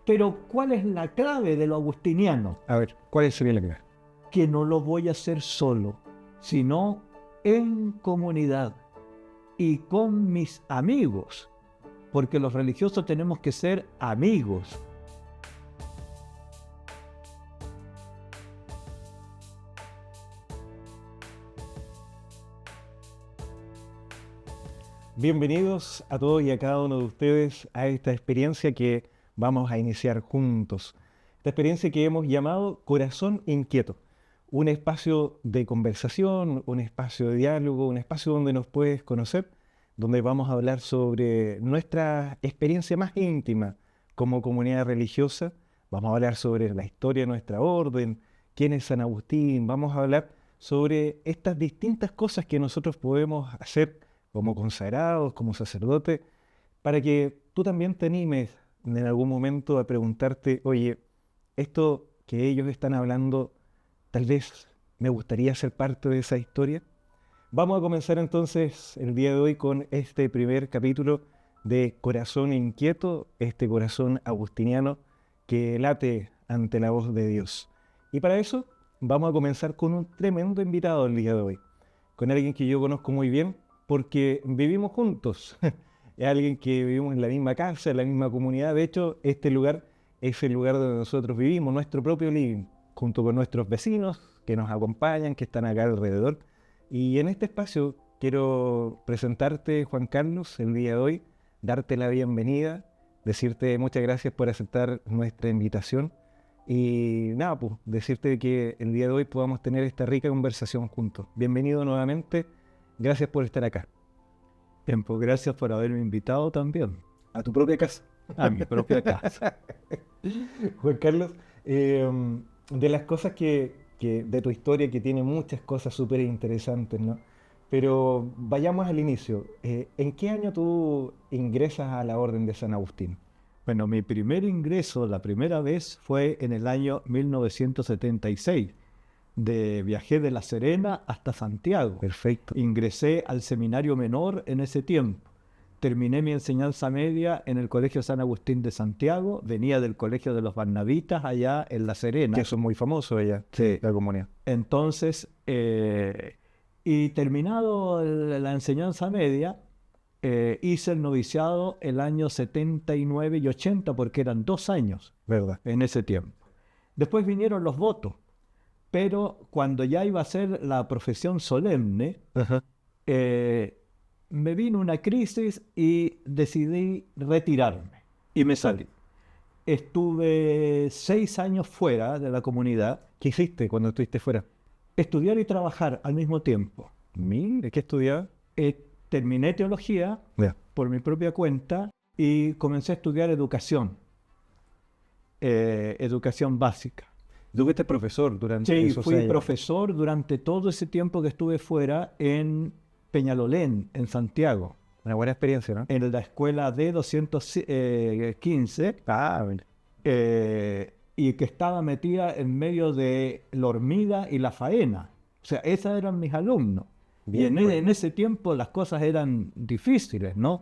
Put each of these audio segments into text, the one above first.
Pero ¿cuál es la clave de lo agustiniano? A ver, ¿cuál sería la clave? Que no lo voy a hacer solo, sino en comunidad y con mis amigos, porque los religiosos tenemos que ser amigos. Bienvenidos a todos y a cada uno de ustedes a esta experiencia que vamos a iniciar juntos. Esta experiencia que hemos llamado Corazón Inquieto. Un espacio de conversación, un espacio de diálogo, un espacio donde nos puedes conocer, donde vamos a hablar sobre nuestra experiencia más íntima como comunidad religiosa. Vamos a hablar sobre la historia de nuestra orden, quién es San Agustín. Vamos a hablar sobre estas distintas cosas que nosotros podemos hacer como consagrados, como sacerdote, para que tú también te animes en algún momento a preguntarte, oye, esto que ellos están hablando, tal vez me gustaría ser parte de esa historia. Vamos a comenzar entonces el día de hoy con este primer capítulo de Corazón Inquieto, este corazón agustiniano que late ante la voz de Dios. Y para eso vamos a comenzar con un tremendo invitado el día de hoy, con alguien que yo conozco muy bien, porque vivimos juntos. Es alguien que vivimos en la misma casa, en la misma comunidad. De hecho, este lugar es el lugar donde nosotros vivimos, nuestro propio living, junto con nuestros vecinos que nos acompañan, que están acá alrededor. Y en este espacio quiero presentarte, Juan Carlos, el día de hoy, darte la bienvenida, decirte muchas gracias por aceptar nuestra invitación. Y nada, pues decirte que el día de hoy podamos tener esta rica conversación juntos. Bienvenido nuevamente. Gracias por estar acá. Bien, pues gracias por haberme invitado también. A tu propia casa. A mi propia casa. Juan Carlos, de las cosas de tu historia, que tiene muchas cosas súper interesantes, ¿no? Pero vayamos al inicio. ¿En qué año tú ingresas a la Orden de San Agustín? Bueno, mi primer ingreso, la primera vez, fue en el año 1976. Viajé de La Serena hasta Santiago. Perfecto. Ingresé al seminario menor en ese tiempo. Terminé mi enseñanza media en el Colegio San Agustín de Santiago. Venía del Colegio de los Barnabitas allá en La Serena. Que eso es muy famoso allá, sí, la comunidad. Entonces, y terminado la enseñanza media, hice el noviciado el año 79 y 80, porque eran 2 años, ¿verdad?, en ese tiempo. Después vinieron los votos. Pero cuando ya iba a ser la profesión solemne, me vino una crisis y decidí retirarme. Y me salí. Estuve 6 años fuera de la comunidad. ¿Qué hiciste cuando estuviste fuera? Estudiar y trabajar al mismo tiempo. ¿De qué estudiabas? Terminé teología por mi propia cuenta y comencé a estudiar educación. Educación básica. ¿Tú fuiste profesor durante esos años? Sí, fui profesor durante todo ese tiempo que estuve fuera en Peñalolén, en Santiago. Una buena experiencia, ¿no? En la escuela D215. Y que estaba metida en medio de la hormiga y la faena. O sea, esos eran mis alumnos. Bien, y en ese tiempo las cosas eran difíciles, ¿no?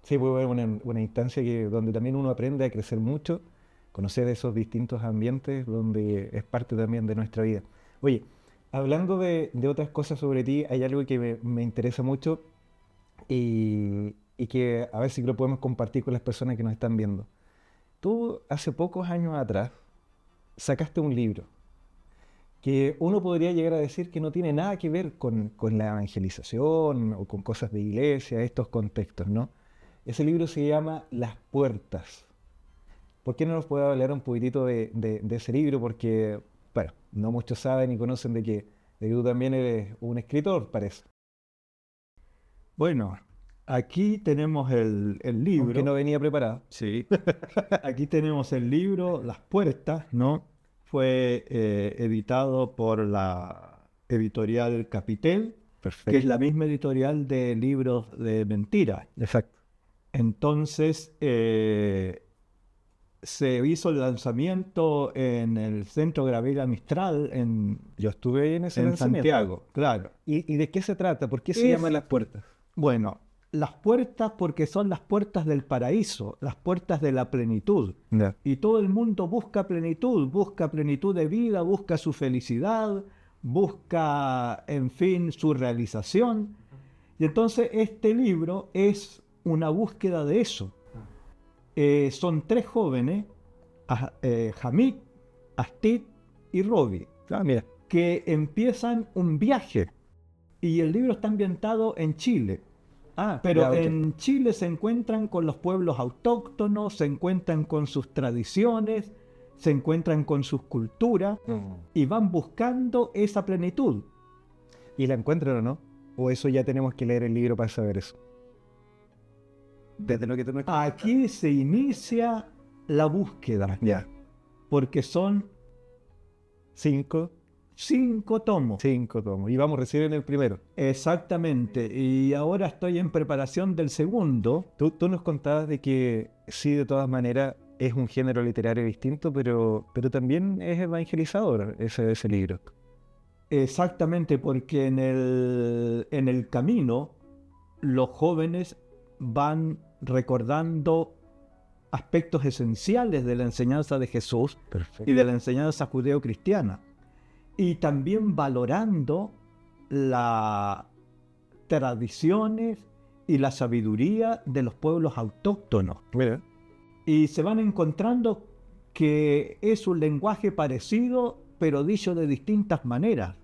Sí, fue una instancia donde también uno aprende a crecer mucho, conocer esos distintos ambientes donde es parte también de nuestra vida. Oye, hablando de otras cosas sobre ti, hay algo que me interesa mucho y que a ver si lo podemos compartir con las personas que nos están viendo. Tú, hace pocos años atrás, sacaste un libro que uno podría llegar a decir que no tiene nada que ver con la evangelización o con cosas de iglesia, estos contextos, ¿no? Ese libro se llama Las Puertas. ¿Por qué no nos puede hablar un poquitito de ese libro? Porque, bueno, no muchos saben y conocen de que tú también eres un escritor, parece. Bueno, aquí tenemos el libro. Aunque no venía preparado. Sí. Aquí tenemos el libro Las Puertas, ¿no? Fue editado por la editorial Capitel. Perfecto. Que es la misma editorial de libros de mentira. Exacto. Entonces, se hizo el lanzamiento en el Centro Gabriela Mistral Yo estuve ahí en ese en lanzamiento. Santiago, claro. ¿Y de qué se trata? ¿Por qué se llama Las Puertas? Bueno, las puertas porque son las puertas del paraíso, las puertas de la plenitud. Ya. Y todo el mundo busca plenitud de vida, busca su felicidad, busca, en fin, su realización. Y entonces este libro es una búsqueda de eso. Son 3 jóvenes, Hamid, Astrid y Robbie, Mira. que empiezan un viaje. Y el libro está ambientado en Chile. Pero ya, ok. en Chile se encuentran con los pueblos autóctonos, se encuentran con sus tradiciones, se encuentran con sus culturas y van buscando esa plenitud. ¿Y la encuentran o no? ¿O eso ya tenemos que leer el libro para saber eso? Desde lo que tú nos Aquí se inicia la búsqueda, Ya. porque son 5 5 tomos. tomos. Y vamos recién en el primero. Exactamente. Y ahora estoy en preparación del segundo. Tú nos contabas de que sí, de todas maneras, es un género literario distinto, pero también es evangelizador ese libro. Exactamente, porque en el camino los jóvenes van recordando aspectos esenciales de la enseñanza de Jesús Perfecto. y de la enseñanza judeo-cristiana. Y también valorando las tradiciones y la sabiduría de los pueblos autóctonos. Mira. Y se van encontrando que es un lenguaje parecido, pero dicho de distintas maneras.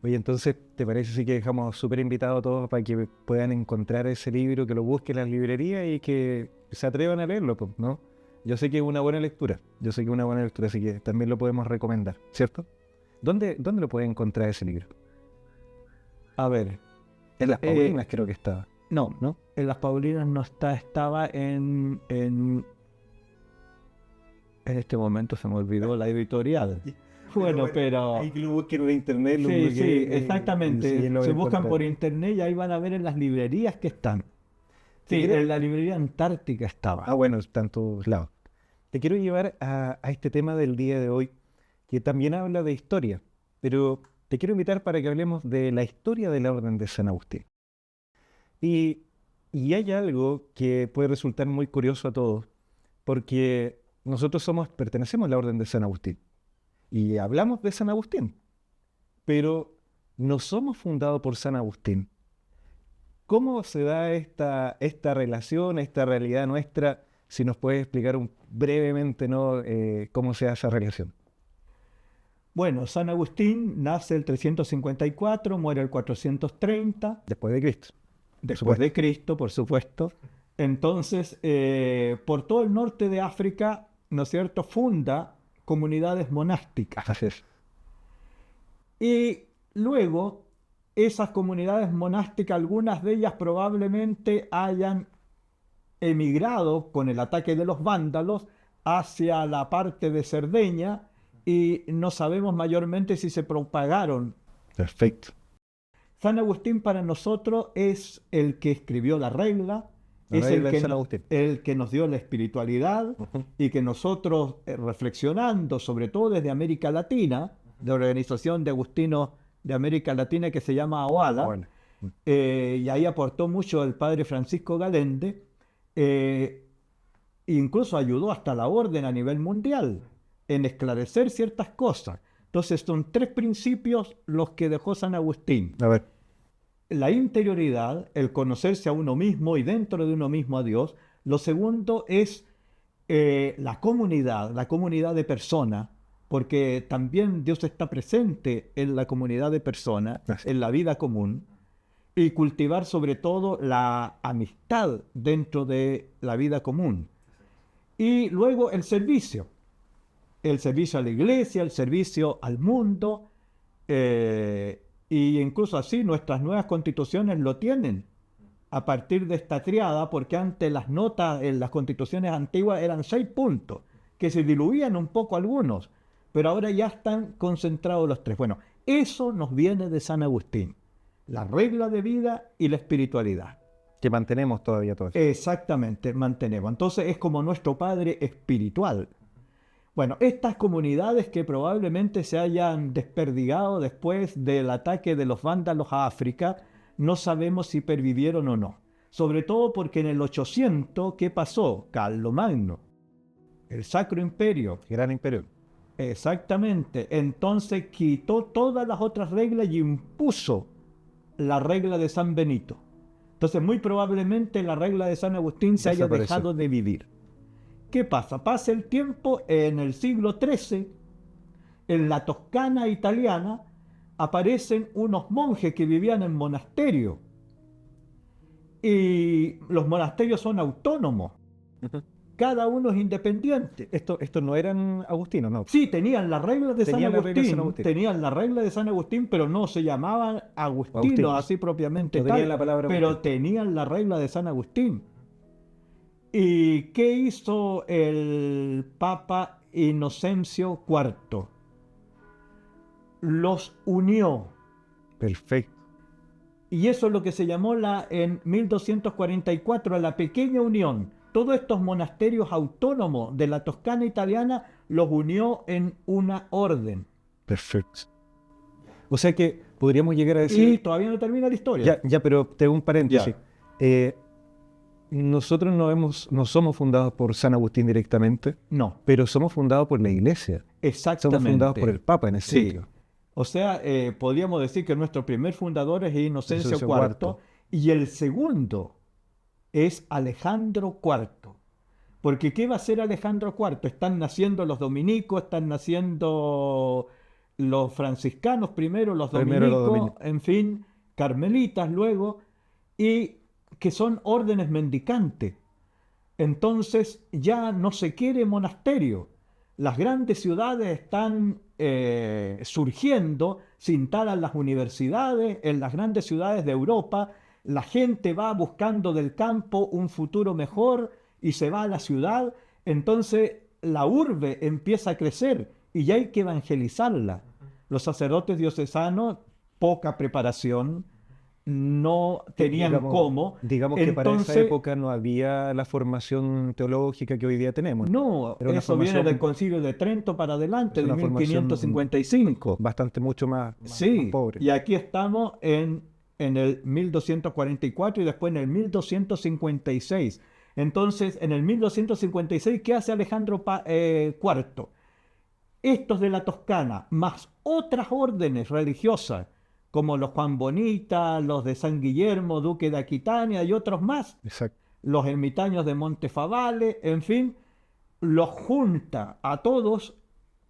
Oye, entonces, ¿te parece sí que dejamos súper invitados a todos para que puedan encontrar ese libro, que lo busquen en las librerías y que se atrevan a leerlo, pues, ¿no? Yo sé que es una buena lectura, así que también lo podemos recomendar, ¿cierto? ¿Dónde lo pueden encontrar ese libro? A ver, En las Paulinas creo que estaba. no, en las Paulinas no está, estaba en este momento se me olvidó la editorial. Bueno, pero... Hay que lo busquen en internet. Lo Sí, busquen, sí, exactamente. sí, lo Se van a buscan encontrar. por internet y ahí van a ver en las librerías que están. Sí, quiero- en la librería Antártica estaba. Bueno, está en todos lados. Te quiero llevar a este tema del día de hoy, que también habla de historia, pero te quiero invitar para que hablemos de la historia de la Orden de San Agustín. Y hay algo que puede resultar muy curioso a todos, porque nosotros pertenecemos a la Orden de San Agustín y hablamos de San Agustín, pero no somos fundados por San Agustín. ¿Cómo se da esta relación, esta realidad nuestra? Si nos puedes explicar brevemente, ¿no? Cómo se da esa relación. Bueno, San Agustín nace el 354, muere el 430, Después de Cristo. después de Cristo, por supuesto. Entonces, por todo el norte de África, ¿no es cierto?, funda comunidades monásticas. Así es. Y luego, esas comunidades monásticas, algunas de ellas probablemente hayan emigrado con el ataque de los vándalos hacia la parte de Cerdeña y no sabemos mayormente si se propagaron. Perfecto. San Agustín para nosotros es el que escribió la regla, La es regla de San Agustín. el que nos dio la espiritualidad y que nosotros, reflexionando sobre todo desde América Latina, de la organización de agustinos de América Latina que se llama AOALA, Bueno. y ahí aportó mucho el padre Francisco Galende, incluso ayudó hasta la orden a nivel mundial en esclarecer ciertas cosas. Entonces son 3 principios los que dejó San Agustín. A ver. La interioridad, el conocerse a uno mismo y dentro de uno mismo a Dios. Lo segundo es la comunidad de personas, porque también Dios está presente en la comunidad de personas, Así. en la vida común, y cultivar sobre todo la amistad dentro de la vida común. Y luego el servicio a la iglesia, el servicio al mundo, y incluso así nuestras nuevas constituciones lo tienen a partir de esta triada, porque antes las notas en las constituciones antiguas eran 6 puntos, que se diluían un poco algunos, pero ahora ya están concentrados los 3. Bueno, eso nos viene de San Agustín, la regla de vida y la espiritualidad. Que mantenemos todavía todo eso. Exactamente, mantenemos. Entonces es como nuestro padre espiritual. Bueno, estas comunidades que probablemente se hayan desperdigado después del ataque de los vándalos a África, no sabemos si pervivieron o no. Sobre todo porque en el 800, ¿qué pasó? Carlomagno, el Sacro Imperio. Gran imperio. Exactamente. Entonces quitó todas las otras reglas y impuso la regla de San Benito. Entonces muy probablemente la regla de San Agustín se haya Desapareció. dejado de vivir. ¿Qué pasa? Pasa el tiempo, en el siglo XIII, en la Toscana italiana, aparecen unos monjes que vivían en monasterios. Y los monasterios son autónomos, Ujú. cada uno es independiente. Estos no eran agustinos, no. Sí, tenían las reglas de San Tenían las reglas de San Agustín, Agustín. tenían la regla de San Agustín, pero no se llamaban agustinos, Agustinos. así propiamente No tenían tal, la palabra pero Agustín. tenían la regla de San Agustín. ¿Y qué hizo el Papa Inocencio IV? Los unió. Perfecto. Y eso es lo que se llamó en 1244 la Pequeña Unión. Todos estos monasterios autónomos de la Toscana italiana los unió en una orden. Perfecto. O sea que podríamos llegar a Y decir... todavía no termina la historia. Ya, pero te hago un paréntesis. Nosotros no somos fundados por San Agustín directamente, No, pero somos fundados por la Iglesia. exactamente. Somos fundados por el Papa en ese Sí. sentido. O sea, podríamos decir que nuestro primer fundador es Inocencio Inocencio IV IV. y el segundo es Alejandro IV. Porque ¿qué va a hacer Alejandro IV? Están naciendo los dominicos, están naciendo los franciscanos primero, los Primero los dominicos, dominicos. en fin, carmelitas luego, y que son órdenes mendicantes. Entonces ya no se quiere monasterio. Las grandes ciudades están surgiendo, se instalan las universidades en las grandes ciudades de Europa, la gente va buscando del campo un futuro mejor y se va a la ciudad, entonces la urbe empieza a crecer y ya hay que evangelizarla. Los sacerdotes diocesanos, poca preparación, no tenían cómo. Digamos que para esa Entonces, época no había la formación teológica que hoy día tenemos. no, Era una eso viene formación- del Concilio de Trento para adelante, es de una formación 1555. Bastante mucho más Sí, pobre. y aquí estamos en el 1244 y después en el 1256. Entonces, en el 1256, ¿qué hace Alejandro IV? Estos de la Toscana, más otras órdenes religiosas, como los Juan Bonita, los de San Guillermo, duque de Aquitania y otros más, Exacto. los ermitaños de Montefavale, en fin, los junta a todos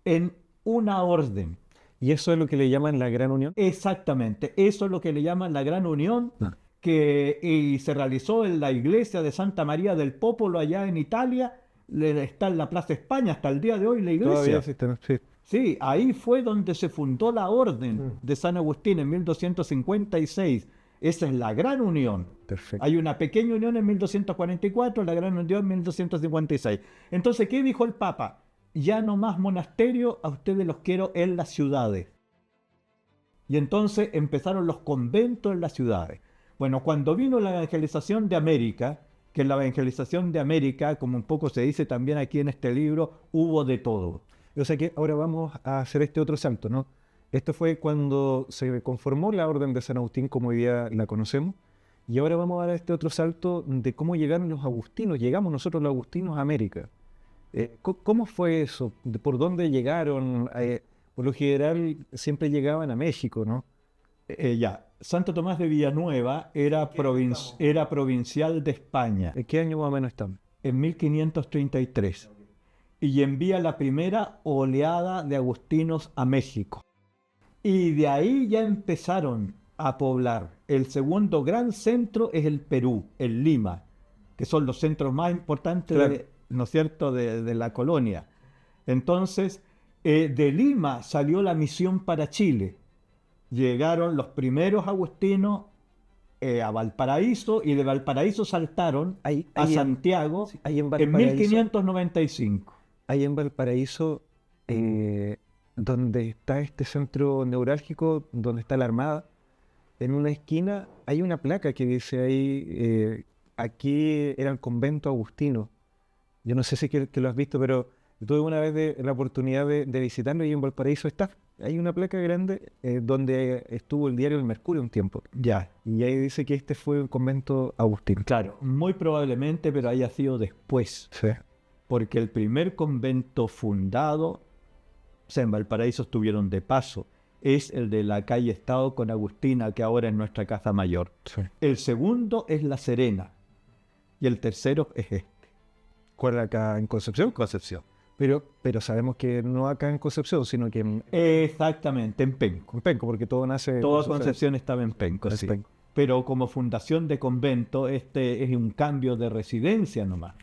en una orden. Y eso es lo que le llaman la Gran Unión. Exactamente, eso es lo que le llaman la Gran Unión, y se realizó en la iglesia de Santa María del Popolo allá en Italia, está en la Plaza España hasta el día de hoy la iglesia. Todavía existen, sí. Sí, ahí fue donde se fundó la orden de San Agustín en 1256. Esa es la Gran Unión. Perfecto. Hay una pequeña unión en 1244, la Gran Unión en 1256. Entonces, ¿qué dijo el Papa? Ya no más monasterio, a ustedes los quiero en las ciudades. Y entonces empezaron los conventos en las ciudades. Bueno, cuando vino la evangelización de América, que en la evangelización de América, como un poco se dice también aquí en este libro, hubo de todo. O sea que ahora vamos a hacer este otro salto, ¿no? Esto fue cuando se conformó la Orden de San Agustín como hoy día la conocemos. Y ahora vamos a dar este otro salto de cómo llegaron los agustinos. Llegamos nosotros los agustinos a América. ¿Cómo fue eso? ¿Por dónde llegaron? Por lo general siempre llegaban a México, ¿no? Ya, Santo Tomás de Villanueva era provincial de España ¿En qué año más o menos estamos? en 1533 y envía la primera oleada de agustinos a México. Y de ahí ya empezaron a poblar. El segundo gran centro es el Perú, el Lima, que son los centros más importantes, Claro. ¿no es cierto?, de la colonia. Entonces, de Lima salió la misión para Chile. Llegaron los primeros agustinos a Valparaíso y de Valparaíso saltaron Ahí a en- Santiago sí, ahí en en Valparaíso. 1595. Ahí en Valparaíso, donde está este centro neurálgico, donde está la Armada, en una esquina hay una placa que dice ahí, aquí era el convento agustino. Yo no sé si que lo has visto, pero tuve una vez la oportunidad de visitarlo y en Valparaíso está. hay una placa grande donde estuvo el diario El Mercurio un tiempo. Ya, Y ahí dice que este fue un convento agustino. claro, muy probablemente, pero haya sido después, Sí. porque el primer convento fundado, o sea, en Valparaíso estuvieron de paso, es el de la calle Estado con Agustina, que ahora es nuestra casa mayor. Sí. El segundo es La Serena y el tercero es este. ¿Cuál era acá en Concepción? Concepción. Pero sabemos que no acá en Concepción, sino que Exactamente, en Penco. en Penco, porque todo nace... Toda por Concepción estaba en Penco, Es sí. Penco. Pero como fundación de convento, este es un cambio de residencia nomás.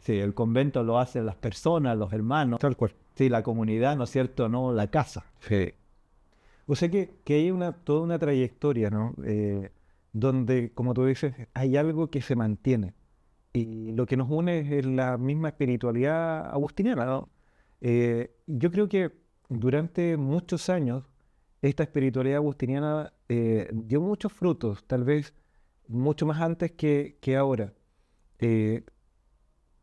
Sí, el convento lo hacen las personas, los hermanos, Tal cual. sí, la comunidad, ¿no es cierto? No la casa. Sí. O sea que hay toda una trayectoria, ¿no? Donde, como tú dices, hay algo que se mantiene. Y lo que nos une es la misma espiritualidad agustiniana, ¿no? Yo creo que durante muchos años esta espiritualidad agustiniana dio muchos frutos, tal vez mucho más antes que ahora. Eh,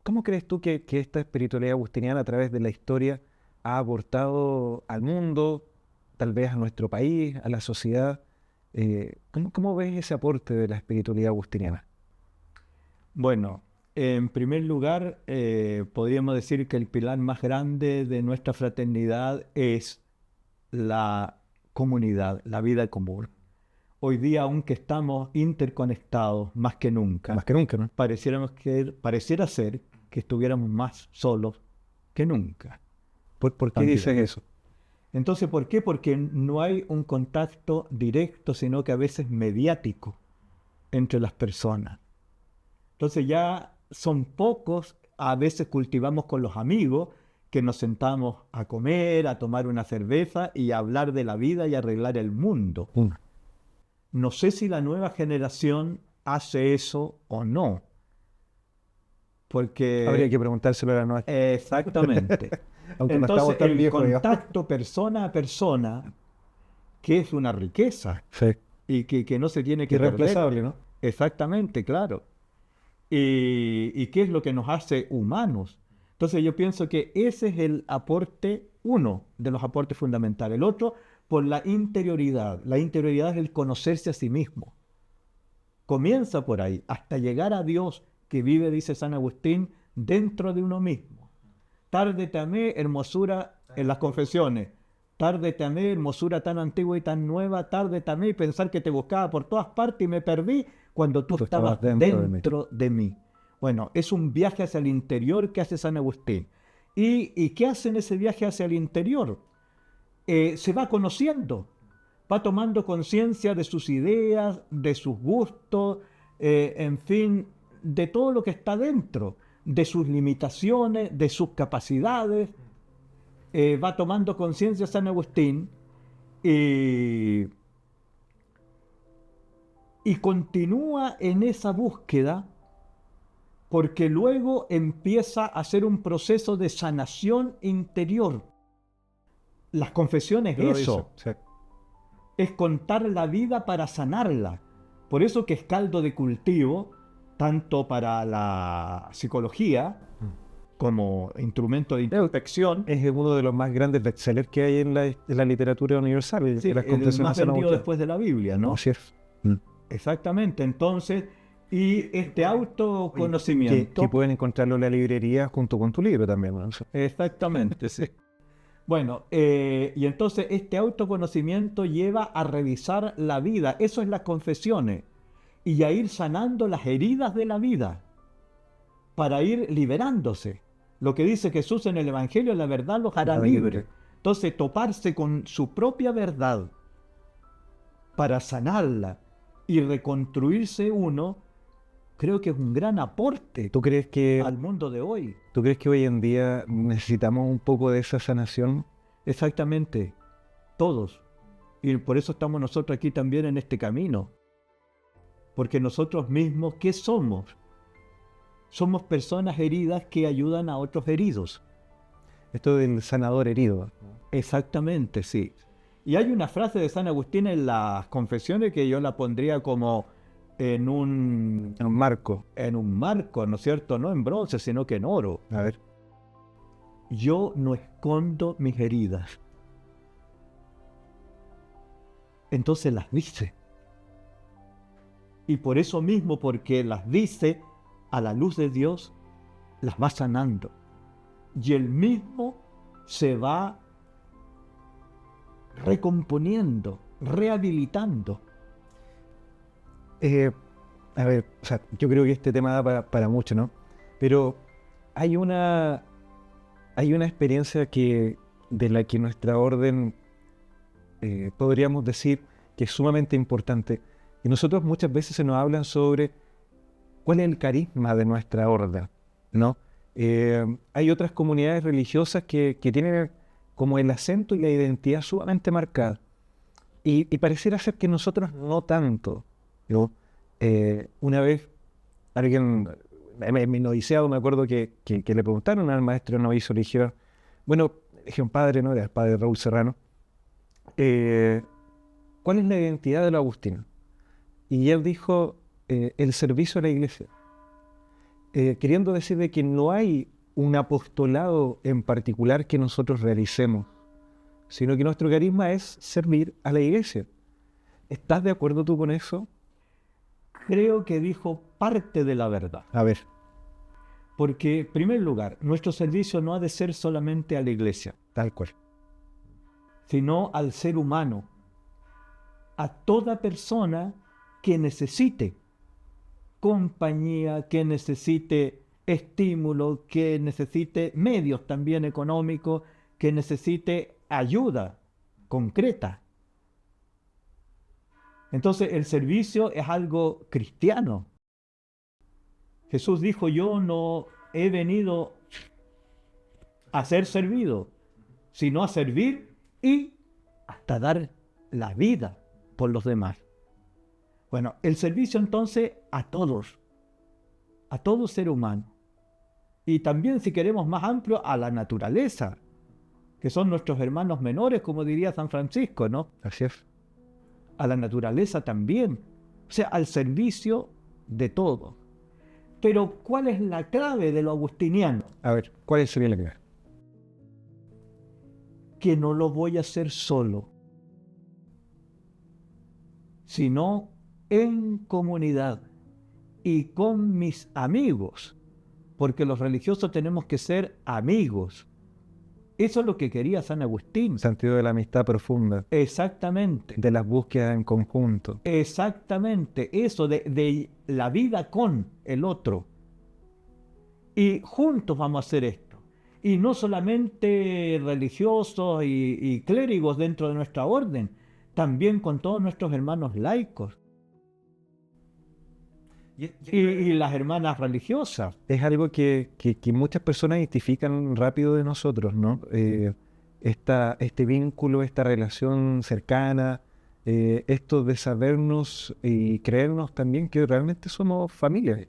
¿Cómo crees tú que esta espiritualidad agustiniana a través de la historia ha aportado al mundo, tal vez a nuestro país, a la sociedad? ¿Cómo ves ese aporte de la espiritualidad agustiniana? Bueno, en primer lugar, podríamos decir que el pilar más grande de nuestra fraternidad es la comunidad, la vida común. Hoy día, aunque estamos interconectados más que nunca, Más que nunca, ¿no? pareciera ser que estuviéramos más solos que nunca. ¿Por qué También. dices eso? Entonces, ¿por qué? Porque no hay un contacto directo, sino que a veces mediático entre las personas. Entonces ya son pocos, a veces cultivamos con los amigos, que nos sentamos a comer, a tomar una cerveza y a hablar de la vida y arreglar el mundo. No sé si la nueva generación hace eso o no. Porque... Habría que preguntárselo a la nueva. Exactamente. Aunque no Entonces, estamos tan el viejos, digamos. contacto persona a persona, que es una riqueza Sí. y que no se tiene que perder. Irreemplazable, ¿no? Exactamente, claro. ¿Y qué es lo que nos hace humanos? Entonces yo pienso que ese es el aporte, uno de los aportes fundamentales. El otro, por la interioridad. La interioridad es el conocerse a sí mismo. Comienza por ahí, hasta llegar a Dios que vive, dice San Agustín, dentro de uno mismo. Tarde te amé, hermosura en las confesiones. Tarde te amé, hermosura tan antigua y tan nueva. Tarde te amé y pensar que te buscaba por todas partes y me perdí cuando tú estabas dentro de mí. Bueno, es un viaje hacia el interior que hace San Agustín. ¿Y qué hace en ese viaje hacia el interior? Se va conociendo, va tomando conciencia de sus ideas, de sus gustos, en fin, de todo lo que está dentro, de sus limitaciones, de sus capacidades. Va tomando conciencia San Agustín y continúa en esa búsqueda porque luego empieza a hacer un proceso de sanación interior. Las confesiones es eso. Sí. Es contar la vida para sanarla. Por eso que es caldo de cultivo, tanto para la psicología como instrumento de introspección. Es uno de los más grandes bestsellers que hay en la literatura universal. Sí, las el confesiones más de San vendido Agustín. después de la Biblia, ¿no? Así es. Exactamente. Entonces, y este autoconocimiento... Que pueden encontrarlo en la librería junto con tu libro también, ¿no? Exactamente, sí. Bueno, y entonces este autoconocimiento lleva a revisar la vida. Eso es las confesiones. Y a ir sanando las heridas de la vida para ir liberándose. Lo que dice Jesús en el Evangelio, la verdad los hará libres. Entonces, toparse con su propia verdad para sanarla y reconstruirse uno, creo que es un gran aporte ¿Tú crees que al mundo de hoy. ¿Tú crees que hoy en día necesitamos un poco de esa sanación? Exactamente, todos. Y por eso estamos nosotros aquí también en este camino. Porque nosotros mismos, ¿qué somos? Somos personas heridas que ayudan a otros heridos. Esto del sanador herido. Exactamente, sí. Y hay una frase de San Agustín en las confesiones que yo la pondría como en un marco. En un marco, ¿no es cierto? No en bronce, sino que en oro. A ver. Yo no escondo mis heridas. entonces las dice. Y por eso mismo, porque las dice a la luz de Dios, las va sanando. Y él mismo se va recomponiendo, rehabilitando. A ver, o sea, yo creo que este tema da para mucho, ¿no? Pero hay una experiencia de la que nuestra orden podríamos decir que es sumamente importante. Y nosotros muchas veces se nos hablan sobre cuál es el carisma de nuestra orden, ¿no? Hay otras comunidades religiosas que tienen como el acento y la identidad sumamente marcada. Y pareciera ser que nosotros no tanto, ¿no? Una vez alguien, en mi noviciado me acuerdo que le preguntaron al maestro novicio, le dijeron, bueno, dije un padre, ¿no? Era el padre Raúl Serrano, ¿cuál es la identidad de los agustinos? Y él dijo, el servicio a la iglesia. Queriendo decir de que no hay un apostolado en particular que nosotros realicemos, sino que nuestro carisma es servir a la iglesia. ¿Estás de acuerdo tú con eso? Creo que dijo parte de la verdad. A ver. Porque, en primer lugar, nuestro servicio no ha de ser solamente a la iglesia, Tal cual. sino al ser humano, a toda persona que necesite compañía, que necesite estímulo, que necesite medios también económicos, que necesite ayuda concreta. Entonces el servicio es algo cristiano. Jesús dijo, yo no he venido a ser servido, sino a servir y hasta dar la vida por los demás. Bueno, el servicio entonces a todo ser humano. Y también, si queremos más amplio, a la naturaleza, que son nuestros hermanos menores, como diría San Francisco, ¿no? Así es. A la naturaleza también. O sea, al servicio de todo. Pero, ¿cuál es la clave de lo agustiniano? A ver, ¿cuál sería la clave? Que no lo voy a hacer solo, sino en comunidad y con mis amigos, porque los religiosos tenemos que ser amigos. Eso es lo que quería San Agustín. El sentido de la amistad profunda, Exactamente. de las búsquedas en conjunto. Exactamente, eso de la vida con el otro. Y juntos vamos a hacer esto. Y no solamente religiosos y clérigos dentro de nuestra orden, también con todos nuestros hermanos laicos. Y las hermanas religiosas. Es algo que muchas personas identifican rápido de nosotros, ¿no? Este vínculo, esta relación cercana, esto de sabernos y creernos también que realmente somos familia.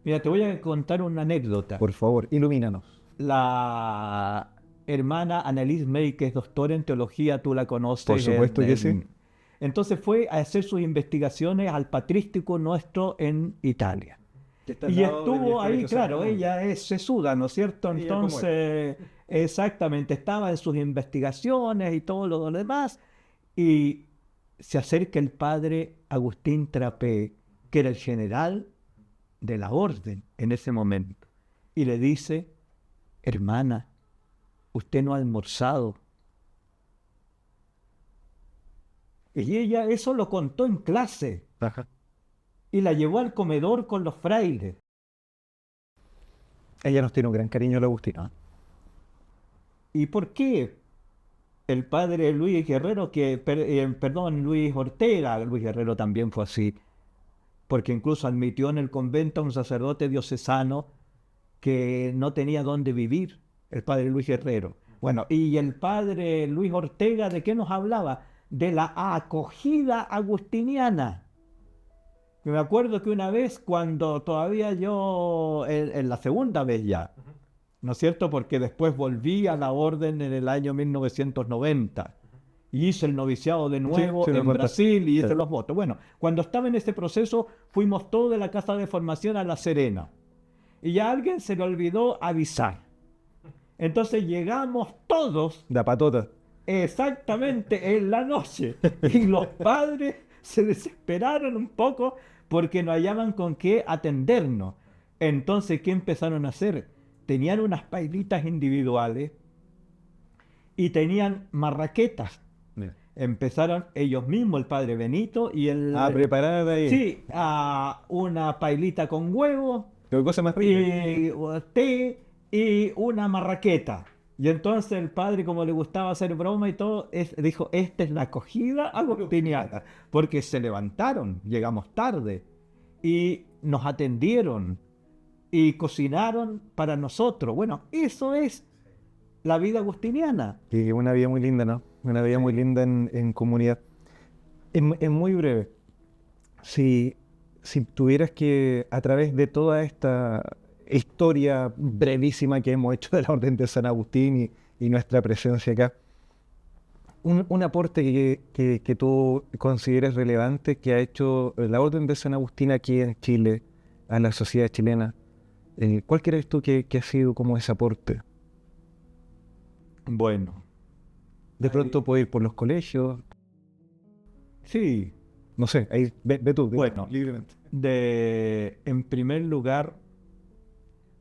Mira, te voy a contar una anécdota. Por favor, ilumínanos. La hermana Annelies May, que es doctora en teología, tú la conoces. Por supuesto que sí. Entonces fue a hacer sus investigaciones al patrístico nuestro en Italia. Y estuvo ahí, claro, ella es sesuda, ¿no es cierto? Entonces, exactamente, estaba en sus investigaciones y todo lo demás, y se acerca el padre Agustín Trapé, que era el general de la orden en ese momento, y le dice, hermana, usted no ha almorzado. Y ella eso lo contó en clase. Ajá. Y la llevó al comedor con los frailes. Ella nos tiene un gran cariño, el Agustino. ¿Y por qué? El padre Luis Guerrero, Luis Ortega, Luis Guerrero también fue así, porque incluso admitió en el convento a un sacerdote diocesano que no tenía dónde vivir, el padre Luis Guerrero. Bueno, y el padre Luis Ortega, ¿de qué nos hablaba? De la acogida agustiniana. Me acuerdo que una vez, cuando todavía yo, en la segunda vez ya, ¿no es cierto? Porque después volví a la orden en el año 1990 y hice el noviciado de nuevo en Brasil y hice los votos. Bueno, cuando estaba en ese proceso, fuimos todos de la casa de formación a La Serena y a alguien se le olvidó avisar. Entonces llegamos todos Da patota. exactamente en la noche. Y los padres se desesperaron un poco porque no hallaban con qué atendernos. Entonces, ¿qué empezaron a hacer? Tenían unas pailitas individuales y tenían marraquetas. Mira. Empezaron ellos mismos, el padre Benito y Ah, preparada ahí. sí, a una pailita con huevo Qué cosa más rica. y té y una marraqueta. Y entonces el padre, como le gustaba hacer broma y todo, dijo, esta es la acogida agustiniana, porque se levantaron, llegamos tarde y nos atendieron y cocinaron para nosotros. Bueno, eso es la vida agustiniana. Y una vida muy linda, ¿no? Una vida muy linda en comunidad. Es muy breve. Si tuvieras que, a través de toda esta historia brevísima que hemos hecho de la Orden de San Agustín y nuestra presencia acá, un aporte que tú consideres relevante que ha hecho la Orden de San Agustín aquí en Chile, a la sociedad chilena, ¿cuál crees tú que ha sido como ese aporte? Bueno, De pronto puede ir por los colegios, sí, no sé, ahí ve tú, bueno, libremente. en primer lugar,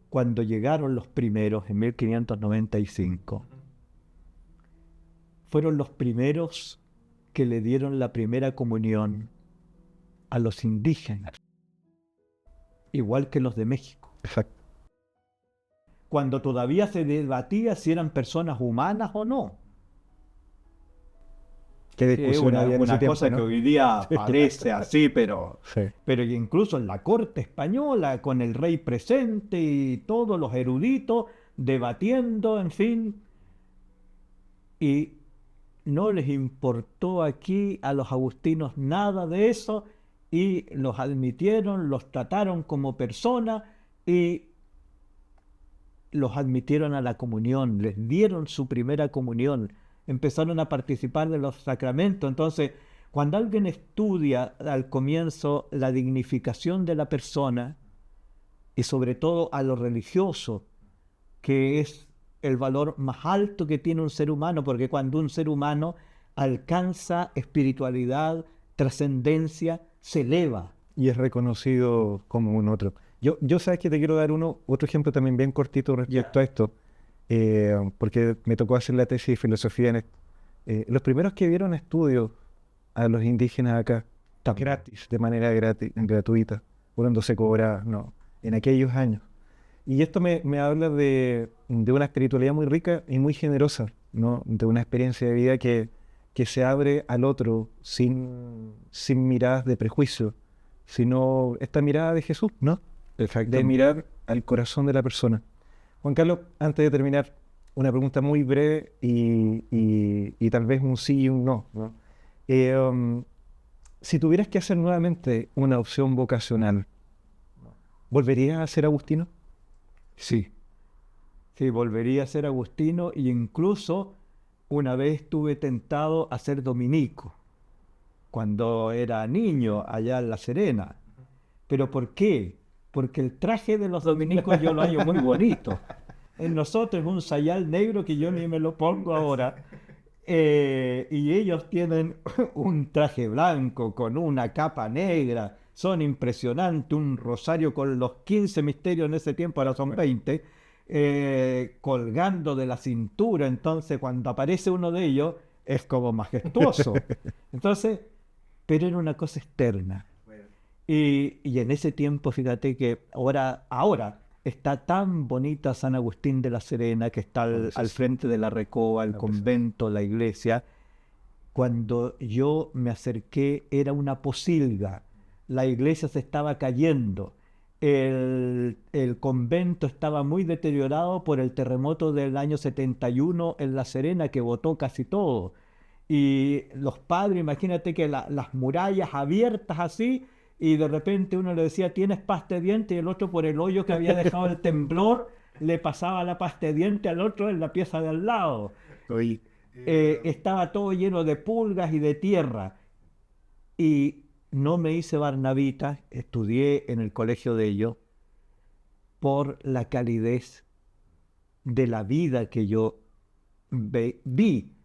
cuando llegaron los primeros en 1595, fueron los primeros que le dieron la primera comunión a los indígenas, igual que los de México. Exacto. Cuando todavía se debatía si eran personas humanas o no. Qué discusión había en ese Una tiempo, cosa ¿no? que hoy día parece así, Sí. pero incluso en la corte española, con el rey presente y todos los eruditos debatiendo, en fin, y no les importó aquí a los agustinos nada de eso y los admitieron, los trataron como personas y los admitieron a la comunión, les dieron su primera comunión, empezaron a participar de los sacramentos. Entonces, cuando alguien estudia al comienzo la dignificación de la persona y sobre todo a lo religioso, que es el valor más alto que tiene un ser humano, porque cuando un ser humano alcanza espiritualidad, trascendencia, se eleva. Y es reconocido como un otro. Yo sabes que te quiero dar otro ejemplo también bien cortito respecto a esto, porque me tocó hacer la tesis de filosofía en esto. Los primeros que vieron estudios a los indígenas acá, gratis, de manera gratuita, cuando se cobraba, no, en aquellos años. Y esto me habla de una espiritualidad muy rica y muy generosa, ¿no? De una experiencia de vida que se abre al otro sin miradas de prejuicio, sino esta mirada de Jesús, ¿no? De mirar al corazón de la persona. Juan Carlos, antes de terminar, una pregunta muy breve y tal vez un sí y un no, ¿no? Si tuvieras que hacer nuevamente una opción vocacional, ¿volverías a ser agustino? Sí, sí, volvería a ser agustino e incluso una vez estuve tentado a ser dominico cuando era niño allá en La Serena. ¿Pero por qué? Porque el traje de los dominicos yo lo hallo muy bonito. En nosotros es un sayal negro que yo ni me lo pongo ahora. Y ellos tienen un traje blanco con una capa negra. Son impresionantes, un rosario con los 15 misterios en ese tiempo, ahora son 20, colgando de la cintura. Entonces cuando aparece uno de ellos es como majestuoso. Entonces, pero era una cosa externa. Y en ese tiempo, fíjate que ahora está tan bonita San Agustín de la Serena, que está al frente de la Recoba, el convento, la iglesia. Cuando yo me acerqué era una posilga, la iglesia se estaba cayendo, el convento estaba muy deteriorado por el terremoto del año 71 en La Serena, que botó casi todo. Y los padres, imagínate que las murallas abiertas así, y de repente uno le decía, ¿tienes pasta de diente? Y el otro, por el hoyo que había dejado el temblor, le pasaba la pasta de diente al otro en la pieza de al lado. Estaba todo lleno de pulgas y de tierra. Y no me hice barnabita, estudié en el colegio de ellos, por la calidez de la vida que yo vi.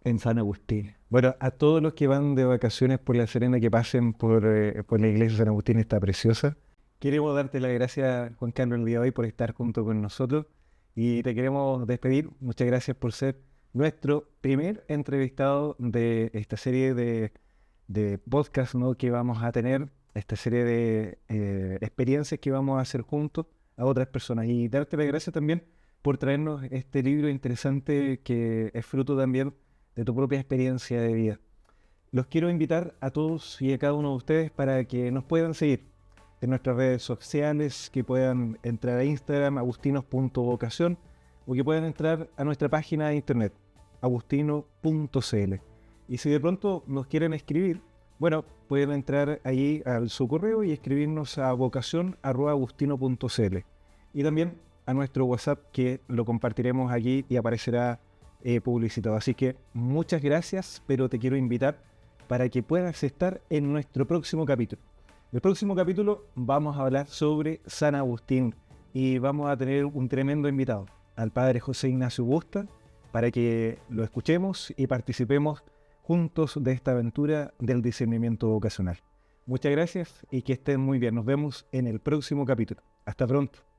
en San Agustín. Bueno, a todos los que van de vacaciones por La Serena, que pasen por la iglesia de San Agustín, está preciosa. Queremos darte las gracias, Juan Carlos, el día de hoy por estar junto con nosotros y te queremos despedir. Muchas gracias por ser nuestro primer entrevistado de esta serie de podcast, ¿no?, que vamos a tener, esta serie de experiencias que vamos a hacer juntos a otras personas. Y darte las gracias también por traernos este libro interesante que es fruto también de tu propia experiencia de vida. Los quiero invitar a todos y a cada uno de ustedes para que nos puedan seguir en nuestras redes sociales, que puedan entrar a Instagram, agustinos.vocación, o que puedan entrar a nuestra página de internet, agustino.cl. Y si de pronto nos quieren escribir, bueno, pueden entrar allí a su correo y escribirnos a vocación@agustino.cl. Y también a nuestro WhatsApp, que lo compartiremos aquí y aparecerá publicitado. Así que muchas gracias, pero te quiero invitar para que puedas estar en nuestro próximo capítulo. En el próximo capítulo vamos a hablar sobre San Agustín y vamos a tener un tremendo invitado, al padre José Ignacio Busta, para que lo escuchemos y participemos juntos de esta aventura del discernimiento vocacional. Muchas gracias y que estén muy bien. Nos vemos en el próximo capítulo. Hasta pronto.